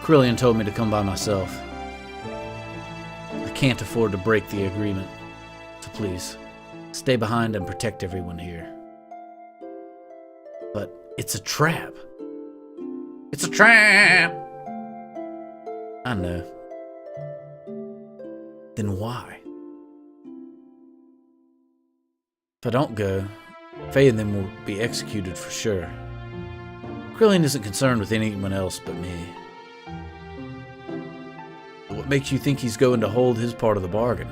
Krillian told me to come by myself. I can't afford to break the agreement, so please, stay behind and protect everyone here. But it's a trap. It's a trap! I know. Then why? If I don't go, Faye and them will be executed for sure. Krillian isn't concerned with anyone else but me. But what makes you think he's going to hold his part of the bargain?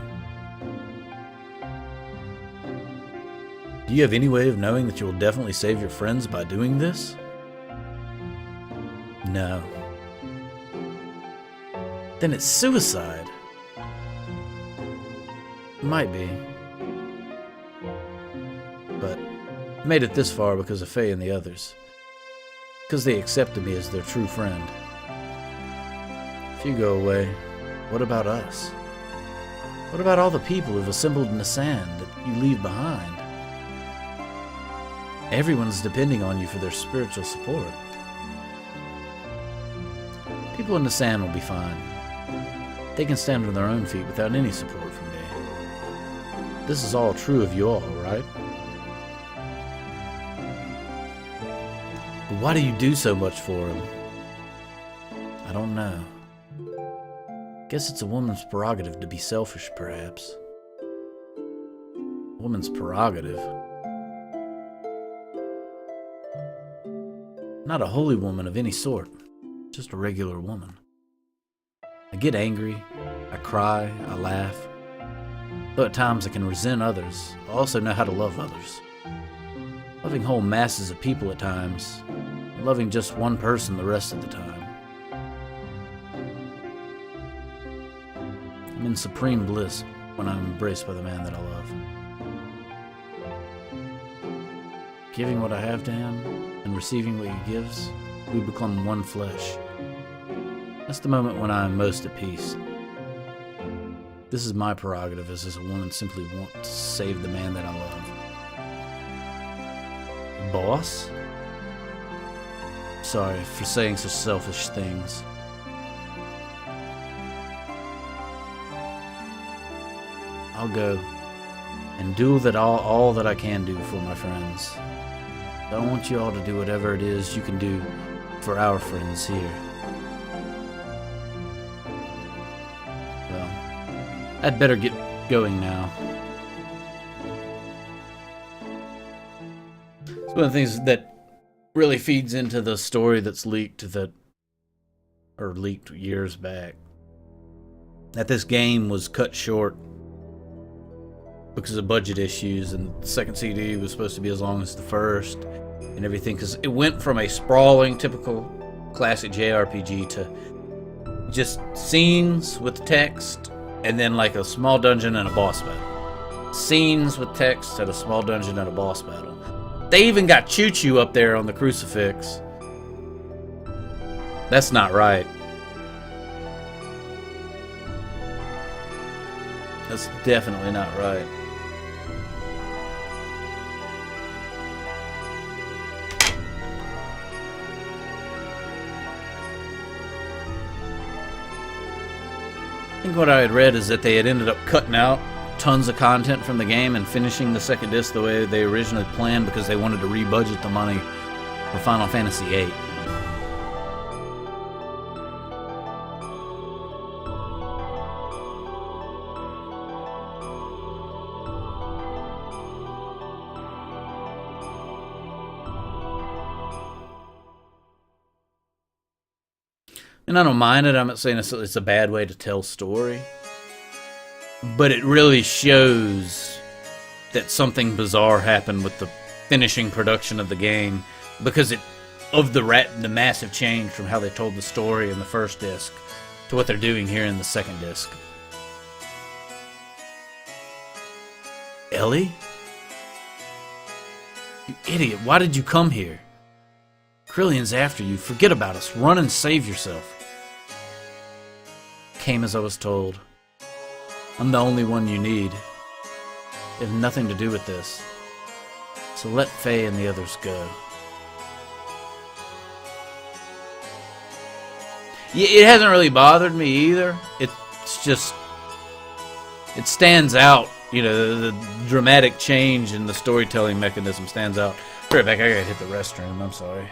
Do you have any way of knowing that you will definitely save your friends by doing this? No. Then it's suicide. Might be. But I made it this far because of Faye and the others. Because they accepted me as their true friend. If you go away, what about us? What about all the people who've assembled in the sand that you leave behind? Everyone's depending on you for their spiritual support. People in the sand will be fine. They can stand on their own feet without any support from me. This is all true of you all, right? But why do you do so much for him? I don't know. Guess it's a woman's prerogative to be selfish, perhaps. Woman's prerogative. Not a holy woman of any sort, just a regular woman. I get angry, I cry, I laugh. Though at times I can resent others, I also know how to love others. Loving whole masses of people at times, and loving just one person the rest of the time. I'm in supreme bliss when I'm embraced by the man that I love. Giving what I have to him, and receiving what he gives, we become one flesh. That's the moment when I am most at peace. This is my prerogative as a woman simply want to save the man that I love. Boss? Sorry for saying such selfish things. I'll go and do all that I can do for my friends. I want you all to do whatever it is you can do for our friends here. Well, I'd better get going now. It's one of the things that really feeds into the story that's leaked years back. That this game was cut short because of budget issues, and the second CD was supposed to be as long as the first and everything, because it went from a sprawling, typical classic JRPG to just scenes with text and then like a small dungeon and a boss battle. Scenes with text and a small dungeon and a boss battle. They even got Choo-Choo up there on the crucifix. That's not right. That's definitely not right. I think what I had read is that they had ended up cutting out tons of content from the game and finishing the second disc the way they originally planned because they wanted to re-budget the money for Final Fantasy VIII. And I don't mind it. I'm not saying it's a bad way to tell story. But it really shows that something bizarre happened with the finishing production of the game because of the massive change from how they told the story in the first disc to what they're doing here in the second disc. Ellie? You idiot, why did you come here? Krillian's after you. Forget about us. Run and save yourself. Came as I was told. I'm the only one you need. They have nothing to do with this. So let Faye and the others go. it hasn't really bothered me either. It's just, it stands out. You know, the dramatic change in the storytelling mechanism stands out. Right back, I gotta hit the restroom. I'm sorry.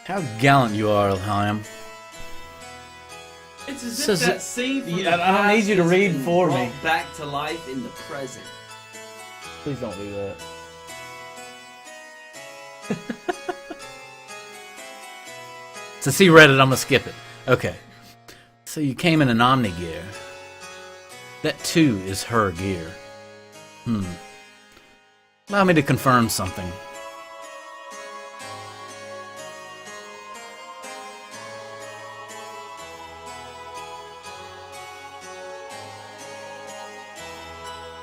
How gallant you are, Ilham. It's as Says if that it- scene from Yeah, the I don't need past you to has read been for me. brought back to life in the present. Please don't do that. Since he read it, I'm gonna skip it. Okay. So you came in an Omni gear. That too is her gear. Allow me to confirm something.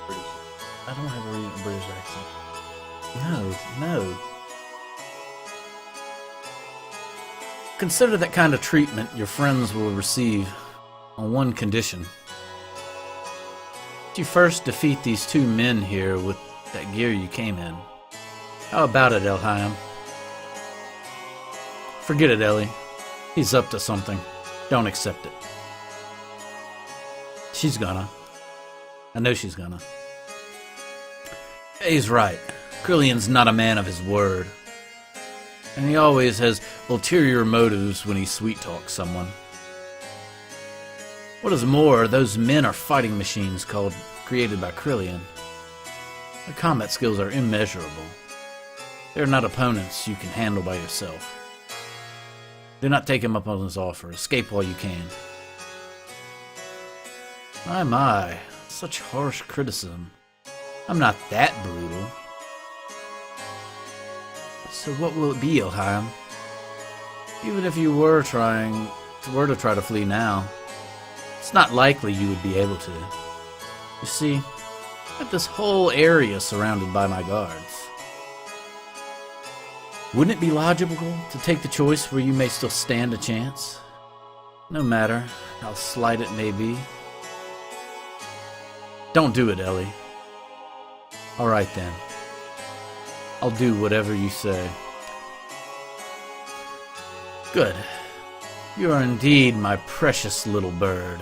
I don't have a British accent. No. Consider that kind of treatment your friends will receive on one condition. You first defeat these two men here with that gear you came in. How about it, Elheim? Forget it, Ellie. He's up to something. Don't accept it. She's gonna. I know she's gonna. He's right. Krillian's not a man of his word. And he always has ulterior motives when he sweet-talks someone. What is more, those men are fighting machines created by Krillian. Their combat skills are immeasurable. They're not opponents you can handle by yourself. Do not take him up on his offer. Escape while you can. My, such harsh criticism. I'm not that brutal. So what will it be, Elheim? Even if you were to try to flee now, it's not likely you would be able to. You see, I have this whole area surrounded by my guards. Wouldn't it be logical to take the choice where you may still stand a chance? No matter how slight it may be. Don't do it, Ellie. Alright then. I'll do whatever you say. Good. You are indeed my precious little bird.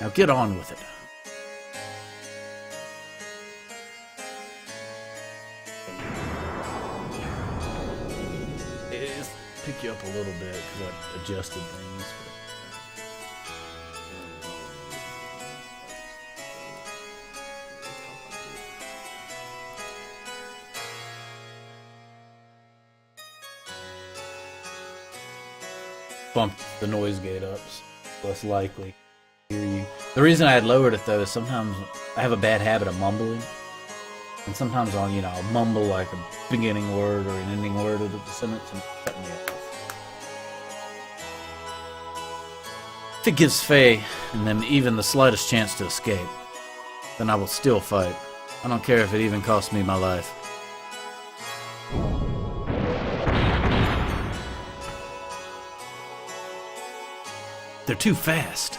Now get on with it. It'll pick you up a little bit because I adjusted things. Bumped the noise gate up, so less likely to hear you. The reason I had lowered it though is sometimes I have a bad habit of mumbling, and sometimes I'll mumble like a beginning word or an ending word of the sentence and cut me off. If it gives Faye and them even the slightest chance to escape, then I will still fight. I don't care if it even costs me my life. They're too fast.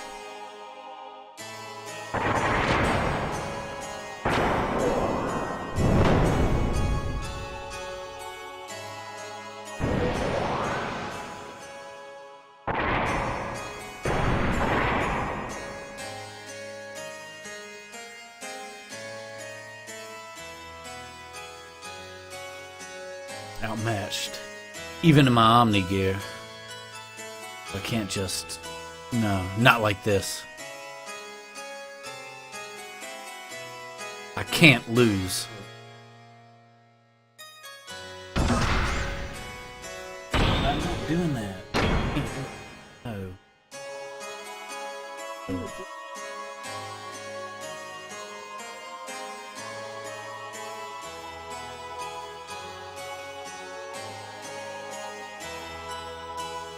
Outmatched. Even in my Omni gear. I can't just... No, not like this. I can't lose. I'm not doing that. No.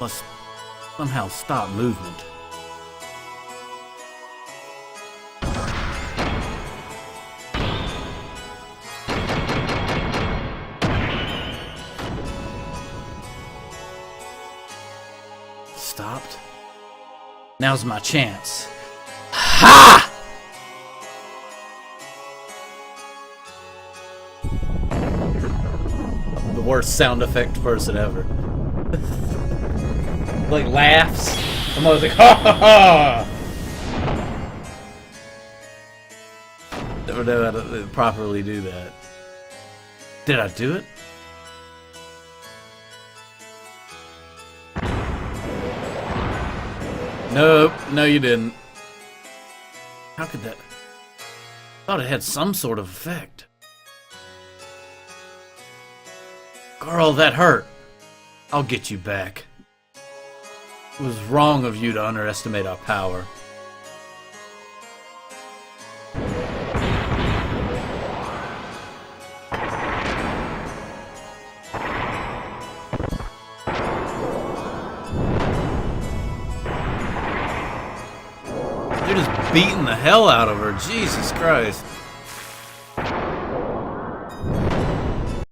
Must somehow stop movement. Stopped. Now's my chance. Ha! The worst sound effect person ever. Like laughs. I'm always like, ha ha ha! Never know how to properly do that. Did I do it? Nope, no you didn't. How could that... Thought it had some sort of effect. Girl, that hurt. I'll get you back. It was wrong of you to underestimate our power. They're just beating the hell out of her. Jesus Christ.